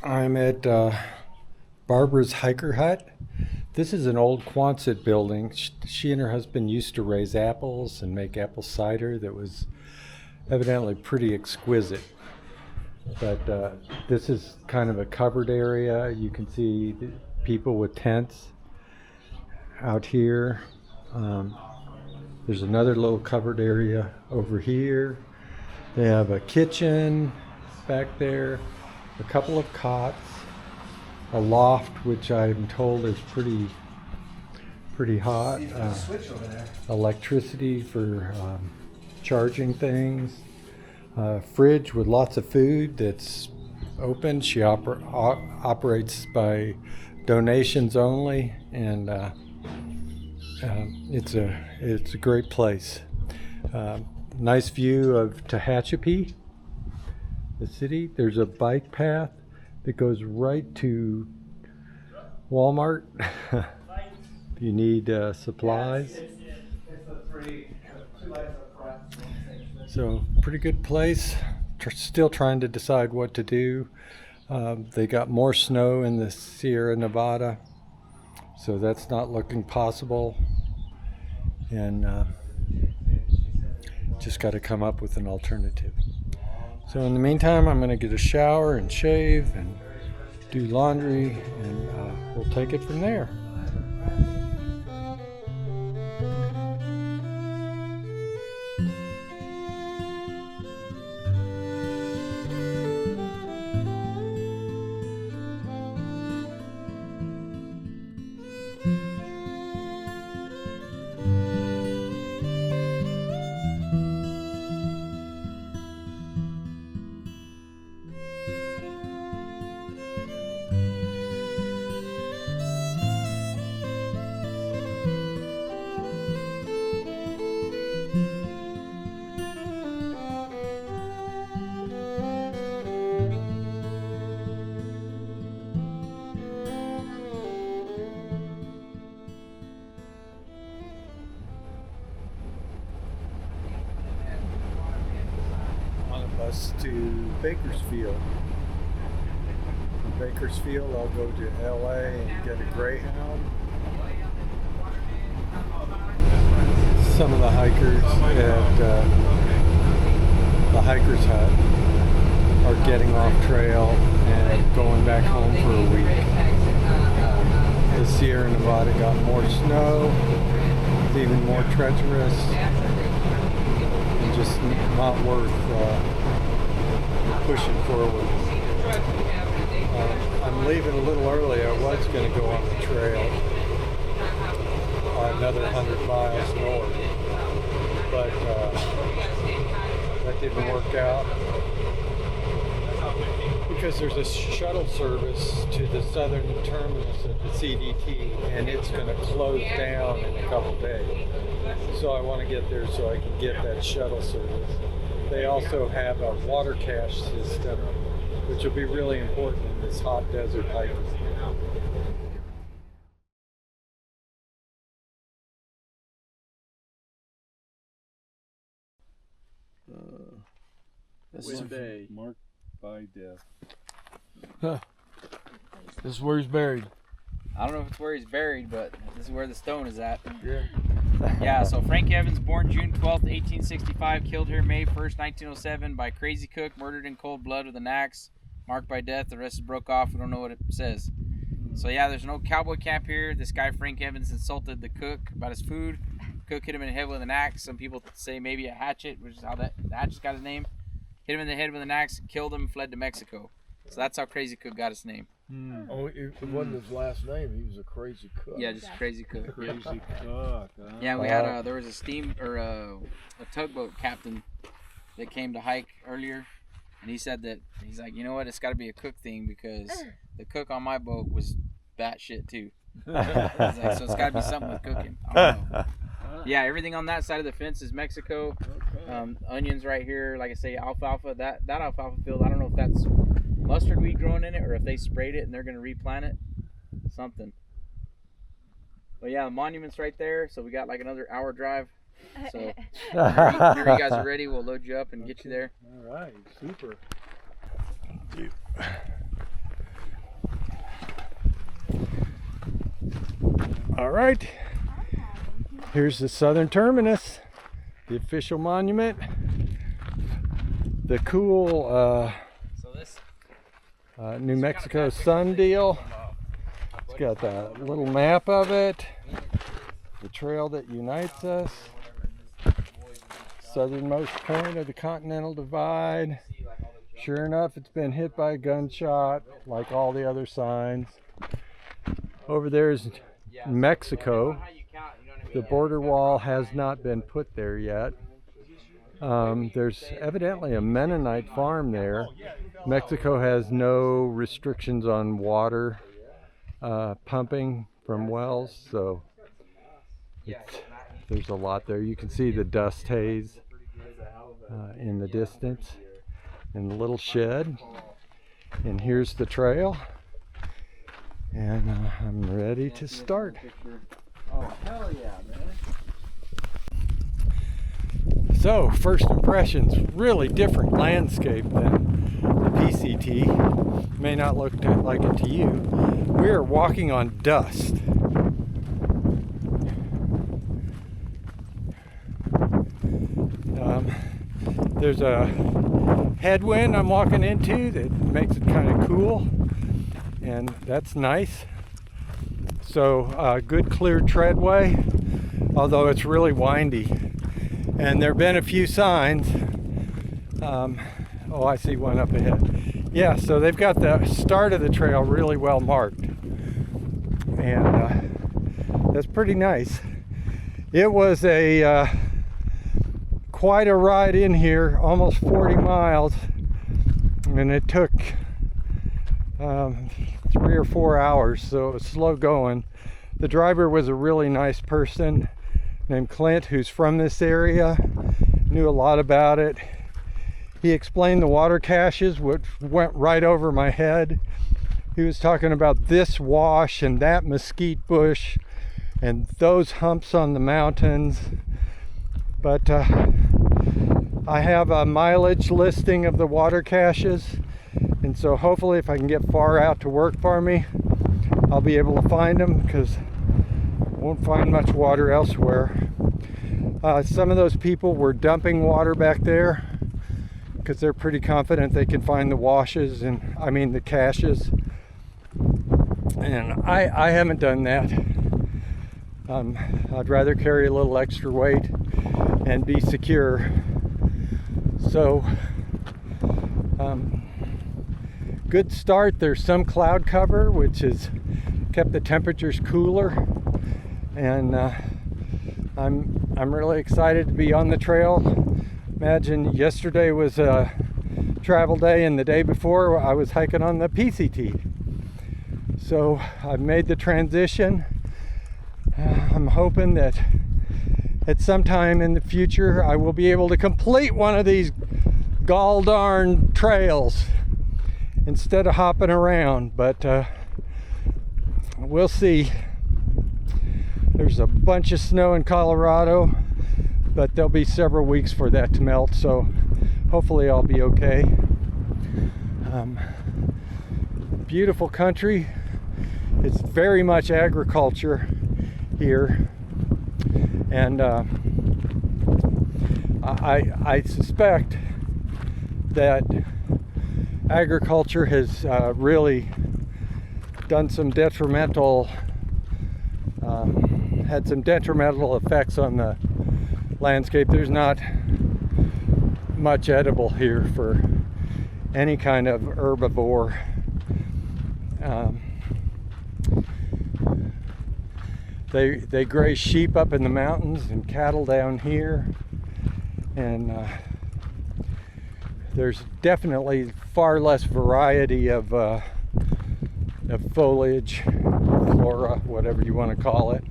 I'm at Barbara's Hiker Hut. This is an old Quonset building. She and her husband used to raise apples and make apple cider that was evidently pretty exquisite. But this is kind of a covered area. You can see the people with tents out here. There's another little covered area over here. They have a kitchen back there, a couple of cots, a loft, which I'm told is pretty hot. Electricity for charging things. Fridge with lots of food that's open. She operates by donations only, and it's a great place. Nice view of Tehachapi, the city. There's a bike path that goes right to Walmart if you need supplies. So pretty good place. Still trying to decide what to do. They got more snow in the Sierra Nevada, so that's not looking possible, and just got to come up with an alternative. So in the meantime, I'm going to get a shower and shave and do laundry, and we'll take it from there. To Bakersfield. From Bakersfield, I'll go to LA and get a Greyhound. Some of the hikers at the Hiker's Hut are getting off trail and going back home for a week. The Sierra Nevada got more snow, it's even more treacherous, and just not worth pushing forward. I'm leaving a little early. I was going to go on the trail another 100 miles north, but that didn't work out because there's a shuttle service to the southern terminus of the CDT, and it's going to close down in a couple days. So I want to get there so I can get that shuttle service. They also have a water cache system, which will be really important in this hot desert hike. This is day marked by death. Huh. This is where he's buried. I don't know if it's where he's buried, but this is where the stone is at. Yeah. Yeah, so Frank Evans, born June 12th, 1865, killed here May 1st, 1907 by Crazy Cook, murdered in cold blood with an axe, marked by death. The rest is broke off. We don't know what it says. So yeah, there's no cowboy camp here. This guy Frank Evans insulted the cook about his food. Cook hit him in the head with an axe. Some people say maybe a hatchet, which is how the hatchet's got his name. Hit him in the head with an axe, killed him, fled to Mexico. So that's how Crazy Cook got his name. Oh, it wasn't his last name. He was a crazy cook. Yeah, just Crazy Cook. Crazy cook. Yeah, we had there was a steam or a tugboat captain that came to hike earlier, and he said that he's like, you know what, it's got to be a cook thing because the cook on my boat was batshit too. He's like, so it's got to be something with cooking. I don't know. Yeah, everything on that side of the fence is Mexico. Okay. Onions right here, like I say, alfalfa. That alfalfa field, I don't know if that's mustard weed growing in it or if they sprayed it and they're going to replant it. Something. But yeah, the monument's right there, so we got like another hour drive. So whenever you guys are ready, we'll load you up and get you there. All right, super. All right, here's the southern terminus, the official monument. The cool New Mexico sun deal. It's got the little map of it, the trail that unites us, southernmost point of the Continental Divide. Sure enough, it's been hit by a gunshot like all the other signs. Over there is Mexico. The border wall has not been put there yet. There's evidently a Mennonite farm there. Mexico has no restrictions on water pumping from wells, so there's a lot there. You can see the dust haze in the distance in the little shed. And here's the trail. And I'm ready to start. Oh, hell yeah, man. So, first impressions, really different landscape than the PCT. May not look like it to you. We are walking on dust. There's a headwind I'm walking into that makes it kind of cool, and that's nice. So, good clear treadway, although it's really windy. And there have been a few signs. Oh, I see one up ahead. Yeah, so they've got the start of the trail really well marked. And that's pretty nice. It was quite a ride in here, almost 40 miles. And it took 3 or 4 hours, so it was slow going. The driver was a really nice person named Clint, who's from this area, knew a lot about it. He explained the water caches, which went right over my head. He was talking about this wash and that mesquite bush and those humps on the mountains. But I have a mileage listing of the water caches, and so hopefully if I can get far out to work for me, I'll be able to find them, because I won't find much water elsewhere. Some of those people were dumping water back there because they're pretty confident they can find the washes, and I mean the caches. And I haven't done that. I'd rather carry a little extra weight and be secure. So, good start. There's some cloud cover, which has kept the temperatures cooler, and I'm really excited to be on the trail. Imagine yesterday was a travel day, and the day before I was hiking on the PCT. So I've made the transition. I'm hoping that at some time in the future I will be able to complete one of these gall darn trails instead of hopping around, but we'll see. There's a bunch of snow in Colorado, but there'll be several weeks for that to melt, so hopefully I'll be okay. Beautiful country. It's very much agriculture here, and I suspect that agriculture has really done some detrimental, had some detrimental effects on the landscape. There's not much edible here for any kind of herbivore. They graze sheep up in the mountains and cattle down here, and there's definitely far less variety of foliage, flora, whatever you want to call it.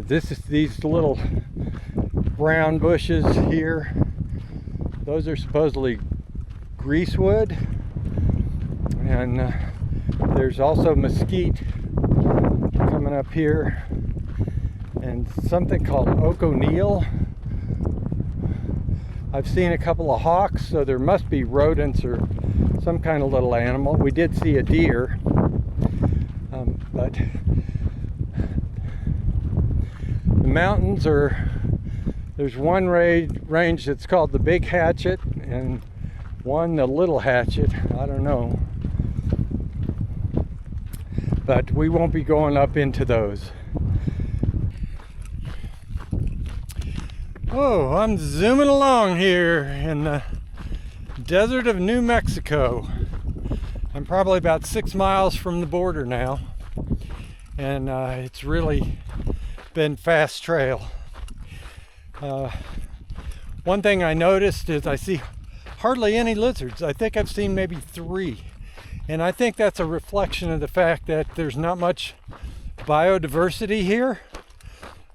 These little brown bushes here, those are supposedly greasewood, and there's also mesquite coming up here, and something called oak O'Neill. I've seen a couple of hawks, so there must be rodents or some kind of little animal. We did see a deer, but The mountains are, there's one range that's called the Big Hatchet and one the Little Hatchet. I don't know. But we won't be going up into those. Oh, I'm zooming along here in the desert of New Mexico. I'm probably about 6 miles from the border now, and it's really been fast trail. One thing I noticed is I see hardly any lizards. I think I've seen maybe 3, and I think that's a reflection of the fact that there's not much biodiversity here.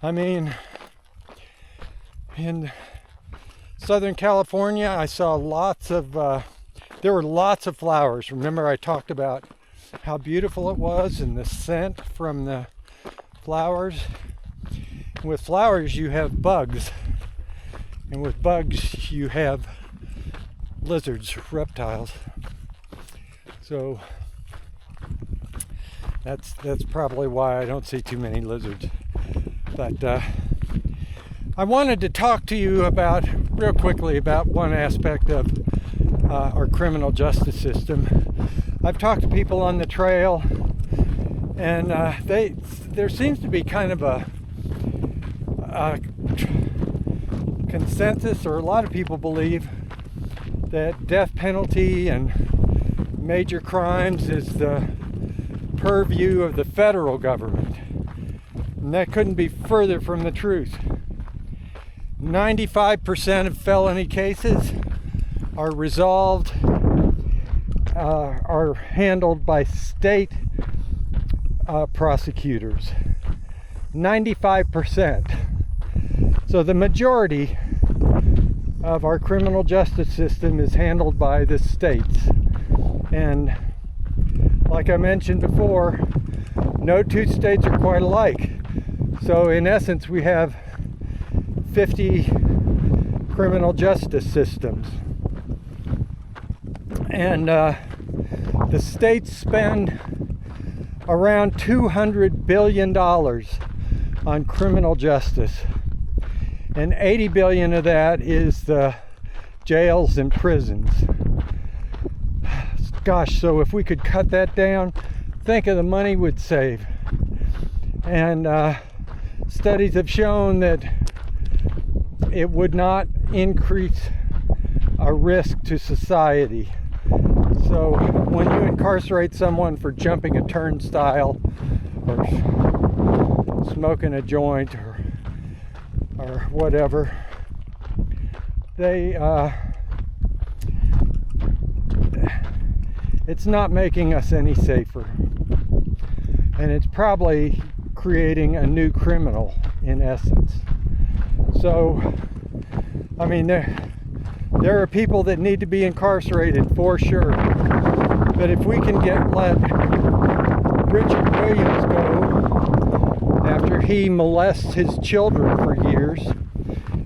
I mean, in Southern California, I saw lots of, there were lots of flowers. Remember I talked about how beautiful it was and the scent from the flowers. With flowers you have bugs, and with bugs you have lizards, reptiles. So that's probably why I don't see too many lizards. But I wanted to talk to you about, real quickly, about one aspect of our criminal justice system. I've talked to people on the trail, and there seems to be kind of a consensus, or a lot of people believe that death penalty and major crimes is the purview of the federal government. And that couldn't be further from the truth. 95% of felony cases are resolved, are handled by state prosecutors. 95%. So the majority of our criminal justice system is handled by the states. And like I mentioned before, no two states are quite alike. So in essence, we have 50 criminal justice systems. And the states spend around $200 billion on criminal justice. And 80 billion of that is the jails and prisons. Gosh, so if we could cut that down, think of the money we'd save. And studies have shown that it would not increase a risk to society. So when you incarcerate someone for jumping a turnstile or smoking a joint or whatever, it's not making us any safer, and it's probably creating a new criminal in essence. So I mean, there are people that need to be incarcerated for sure, but if we can let Richard Williams go after he molests his children for years,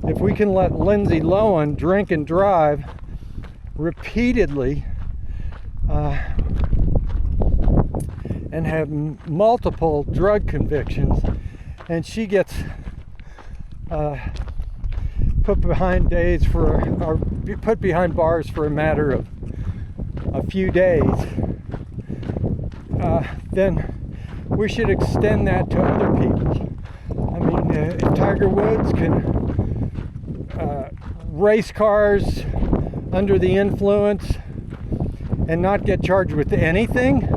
if we can let Lindsay Lohan drink and drive repeatedly and have multiple drug convictions, and she gets put behind bars for a matter of a few days, then we should extend that to other people. I mean, if Tiger Woods can race cars under the influence and not get charged with anything,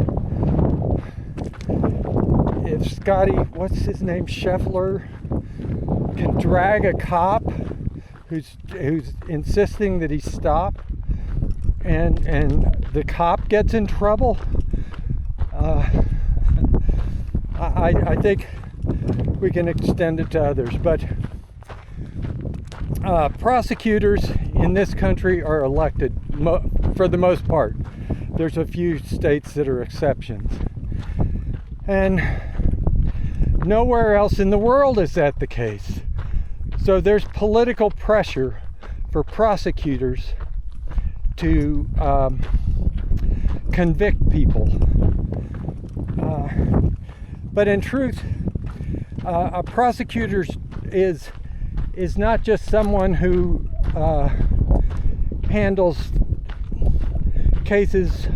if Scotty, what's his name, Scheffler, can drag a cop who's insisting that he stop, and the cop gets in trouble, I think we can extend it to others. But prosecutors in this country are elected for the most part. There's a few states that are exceptions, and nowhere else in the world is that the case. So there's political pressure for prosecutors to convict people. But in truth, a prosecutor's is not just someone who handles cases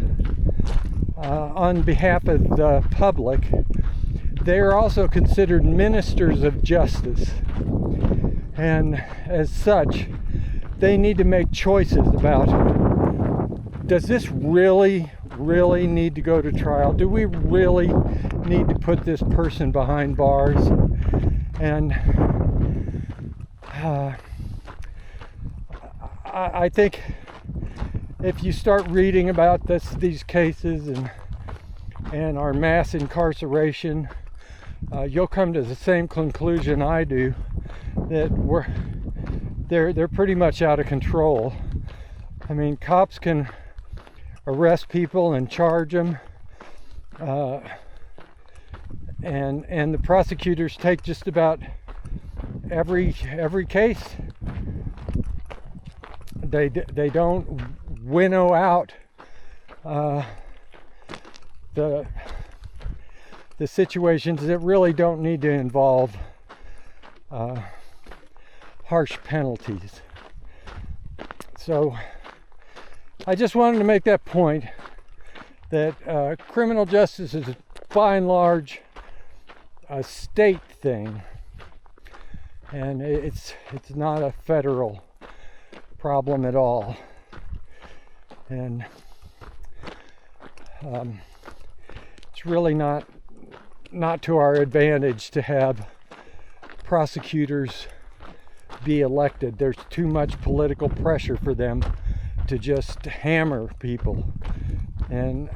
on behalf of the public. They are also considered ministers of justice, and as such they need to make choices about, does this really need to go to trial? Do we really need to put this person behind bars? And I think if you start reading about these cases and our mass incarceration, you'll come to the same conclusion I do, that they're pretty much out of control. I mean, cops can arrest people and charge them, and the prosecutors take just about every case. They don't winnow out the situations that really don't need to involve harsh penalties. So I just wanted to make that point, that criminal justice is by and large a state thing, and it's not a federal problem at all. And it's really not to our advantage to have prosecutors be elected. There's too much political pressure for them to just hammer people, and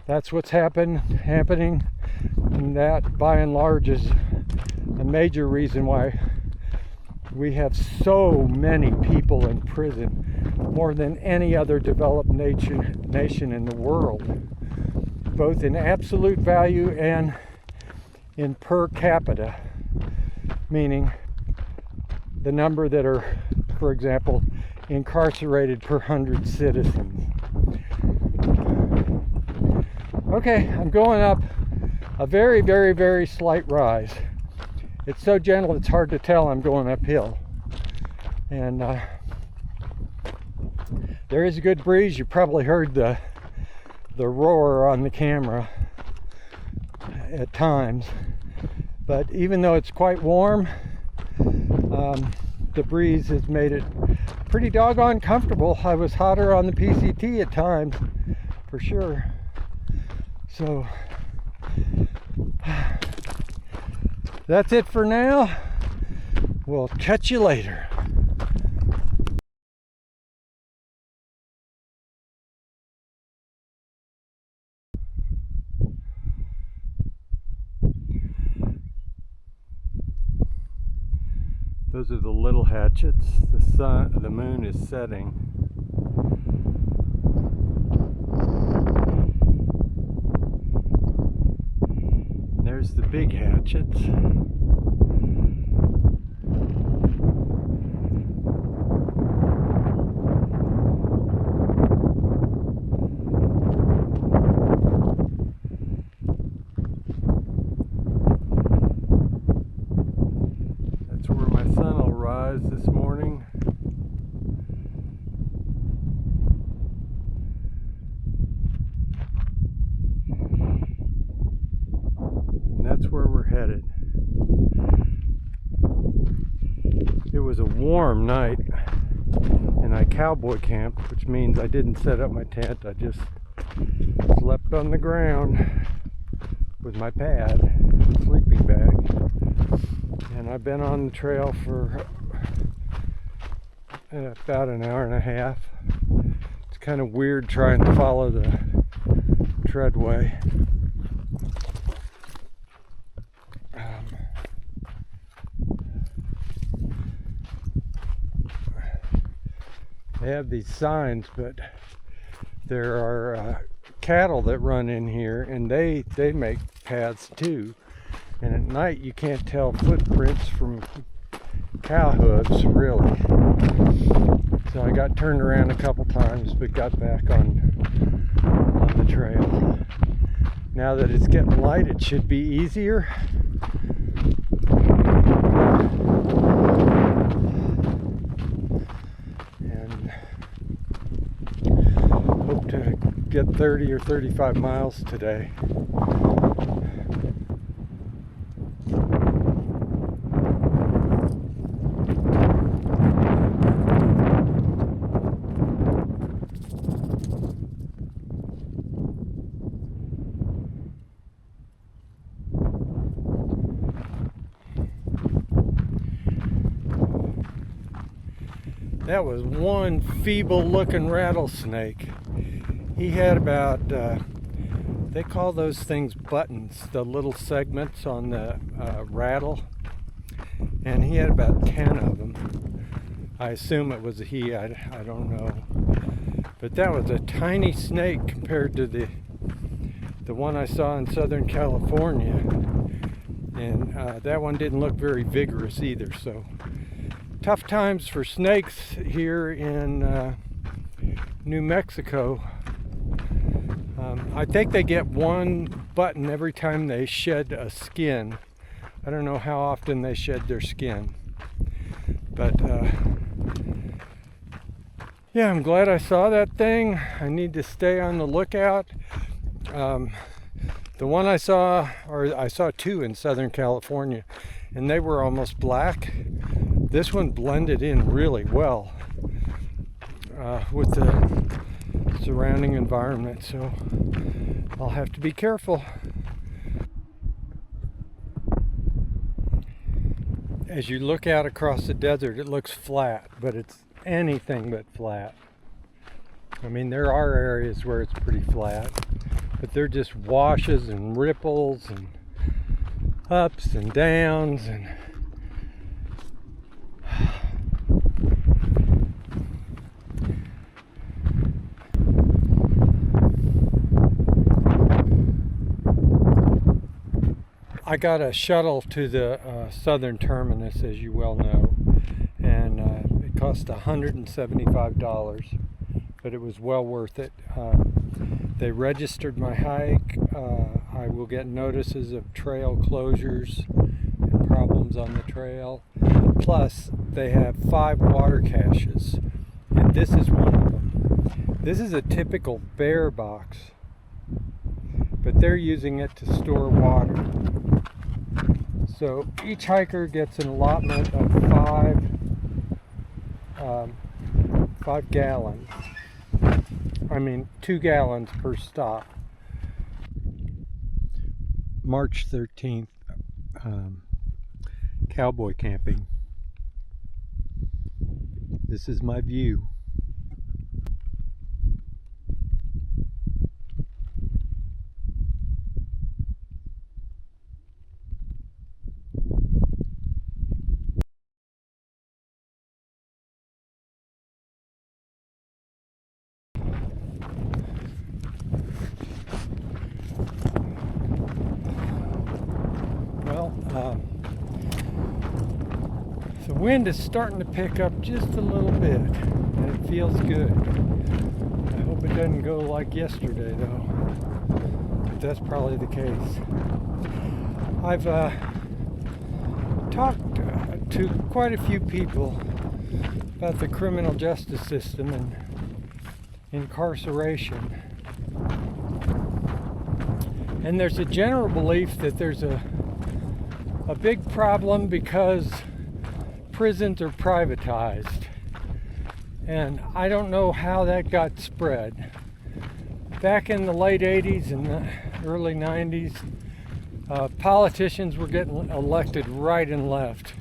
that's what's happening, and that by and large is a major reason why we have so many people in prison, more than any other developed nation in the world, both in absolute value and in per capita, meaning the number that are, for example, incarcerated per 100 citizens. Okay, I'm going up a very, very, very slight rise. It's so gentle it's hard to tell I'm going uphill. And there is a good breeze. You probably heard the roar on the camera at times. But even though it's quite warm, the breeze has made it pretty doggone comfortable. I was hotter on the PCT at times, for sure. So that's it for now. We'll catch you later. Those are the little hatchets. The moon is setting. And there's the big hatchets. This morning. And that's where we're headed. It was a warm night and I cowboy camped, which means I didn't set up my tent. I just slept on the ground with my pad, sleeping bag. And I've been on the trail for about an hour and a half. It's kind of weird trying to follow the treadway. They have these signs, but there are cattle that run in here, and they make paths too. And at night you can't tell footprints from cow hooves, really. So I got turned around a couple times, but got back on the trail. Now that it's getting light, it should be easier. And hope to get 30 or 35 miles today. That was one feeble looking rattlesnake. He had about, they call those things buttons, the little segments on the rattle. And he had about 10 of them. I assume it was a he, I don't know. But that was a tiny snake compared to the one I saw in Southern California. And that one didn't look very vigorous either, so. Tough times for snakes here in New Mexico. I think they get one button every time they shed a skin. I don't know how often they shed their skin. But yeah, I'm glad I saw that thing. I need to stay on the lookout. The one I saw, or I saw two in Southern California, and they were almost black. This one blended in really well with the surrounding environment, so I'll have to be careful. As you look out across the desert, it looks flat, but it's anything but flat. I mean, there are areas where it's pretty flat, but they're just washes and ripples and ups and downs and I got a shuttle to the southern terminus, as you well know, and it cost $175, but it was well worth it. They registered my hike. I will get notices of trail closures and problems on the trail. Plus, they have 5 water caches, and this is one of them. This is a typical bear box, but they're using it to store water. So each hiker gets an allotment of 5 gallons. I mean, 2 gallons per stop. March 13th, cowboy camping. This is my view. The wind is starting to pick up just a little bit, and it feels good. I hope it doesn't go like yesterday, though. But that's probably the case. I've talked to quite a few people about the criminal justice system and incarceration. And there's a general belief that there's a big problem because prisons are privatized. And I don't know how that got spread. Back in the late 80s and the early 90s, politicians were getting elected right and left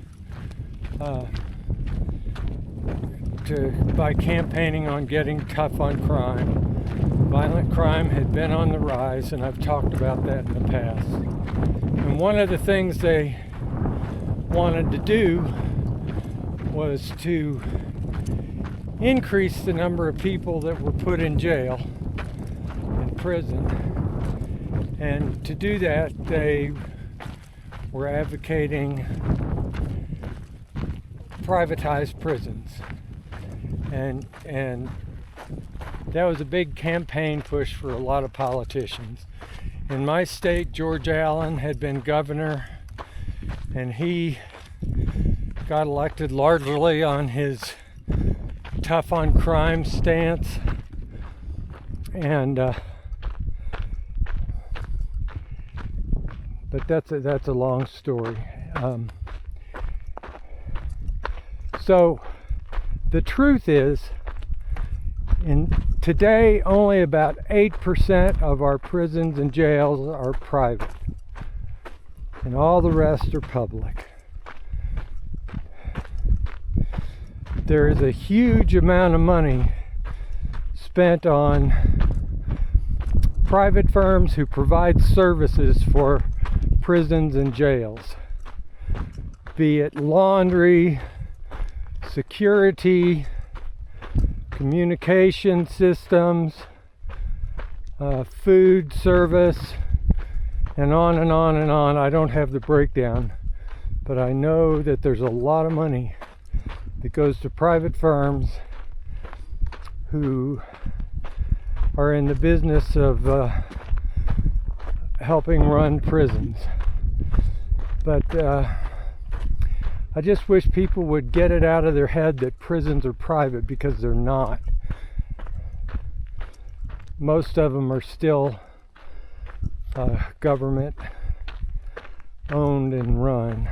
by campaigning on getting tough on crime. Violent crime had been on the rise, and I've talked about that in the past. And one of the things they wanted to do was to increase the number of people that were put in jail, in prison. And to do that, they were advocating privatized prisons. And that was a big campaign push for a lot of politicians. In my state, George Allen had been governor, and he got elected largely on his tough on crime stance, and but that's a long story. So the truth is, today only about 8% of our prisons and jails are private, and all the rest are public. There is a huge amount of money spent on private firms who provide services for prisons and jails, be it laundry, security, communication systems, food service, and on and on and on. I don't have the breakdown, but I know that there's a lot of money that goes to private firms who are in the business of helping run prisons. But I just wish people would get it out of their head that prisons are private, because they're not. Most of them are still government owned and run.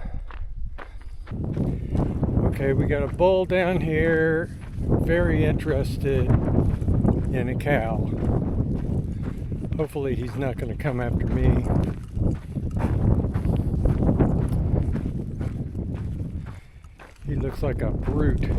Okay, we got a bull down here, very interested in a cow. Hopefully he's not going to come after me. He looks like a brute.